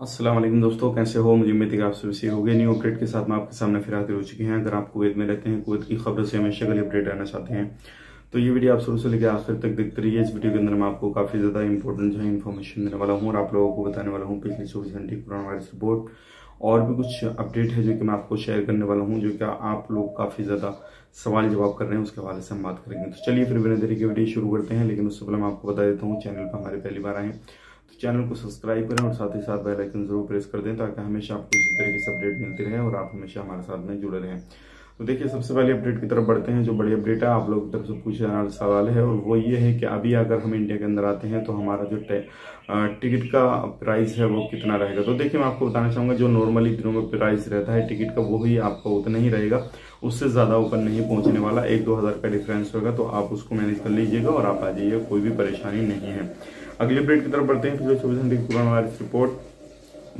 अस्सलाम वालेकुम दोस्तों, कैसे हो? मुझे उम्मीद है कि आप सभी सही होंगे। न्यू अपडेट के साथ मैं आपके सामने फिर हाजिर हो चुके हैं। अगर आप कुवैत में रहते हैं, कुवैत की खबरों से हमेशा के लिए अपडेट रहना चाहते हैं तो ये वीडियो आप शुरू से लेकर आखिर तक देखते रहिए। इस वीडियो के अंदर मैं आपको काफी ज्यादा इंपॉर्टेंट जो है इन्फॉर्मेशन देने वाला हूँ और आप लोगों को बताने वाला हूँ पिछले 24 घंटे की कोरोना वायरस रिपोर्ट और भी कुछ अपडेट है जो कि मैं आपको शेयर करने वाला हूँ, जो कि आप लोग काफी ज्यादा सवाल जवाब कर रहे हैं, उसके हवाले से हम बात करेंगे। तो चलिए फिर बिना देरी के वीडियो शुरू करते हैं। लेकिन उससे पहले मैं आपको बता देता हूँ, चैनल पर हमारे पहली बार आए तो चैनल को सब्सक्राइब करें और साथ ही साथ बेल आइकन जरूर प्रेस कर दें ताकि हमेशा आपको इसी तरीके से अपडेट मिलती रहे और आप हमेशा हमारे साथ में जुड़े रहें। तो देखिए, सबसे पहले अपडेट की तरफ बढ़ते हैं। जो बड़ी अपडेट है आप लोगों की तरफ से पूछा जाने वाला सवाल है और वो ये है कि अभी अगर हम इंडिया के अंदर आते हैं तो हमारा जो टिकट का प्राइस है वो कितना रहेगा। तो देखिए, मैं आपको बताना चाहूंगा जो नॉर्मली दिनों में प्राइस रहता है टिकट का वही आपका उतना ही रहेगा, उससे ज्यादा ऊपर नहीं पहुंचने वाला। 1-2 हज़ार का डिफरेंस होगा तो आप उसको मैनेज कर लीजिएगा और आप आ जाइए, कोई भी परेशानी नहीं है। अगले अपडेट की तरफ बढ़ते हैं। पिछले 24 घंटे की कोरोना वायरस रिपोर्ट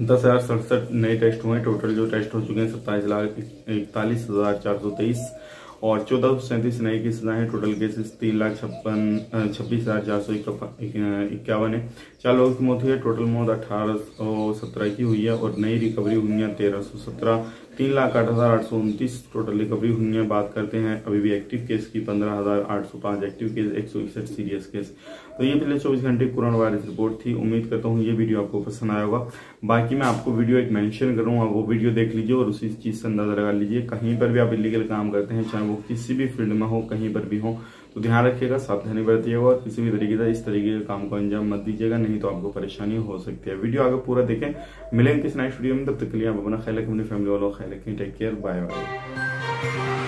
10,067 नए टेस्ट हुए। टोटल जो टेस्ट हो चुके हैं 27,41,423 और 1437 नए केसेस आए हैं। टोटल केसेस 3,26,451 है। 4 लोगों की मौत हुई है। टोटल मौत 1817 की हुई है और नई रिकवरी हुई है 1317। 3,08,829 टोटल रिकवरी हुई है। बात करते हैं अभी भी एक्टिव केस की, 15,805 एक्टिव केस, 161 सीरियस केस। तो ये पिछले 24 घंटे कोरोना वायरस रिपोर्ट थी। उम्मीद करता हूँ ये वीडियो आपको पसंद आया होगा। बाकी मैं आपको वीडियो एक मेंशन करूंगा, वो वीडियो देख लीजिए और उसी चीज से अंदाजा लगा लीजिए। कहीं पर भी आप इलीगल काम करते हैं, चाहे वो किसी भी फील्ड में हो, कहीं पर भी हो, तो ध्यान रखिएगा, सावधानी बरतिएगा और किसी भी तरीके से इस तरीके के काम को अंजाम मत दीजिएगा, नहीं तो आपको परेशानी हो सकती है। वीडियो आगे पूरा देखें। मिलेंगे किसी नेक्स्ट वीडियो में, तब तक के लिए आप अपना ख्याल रखें, अपनी फैमिली वालों का ख्याल रखें। Take care, bye bye.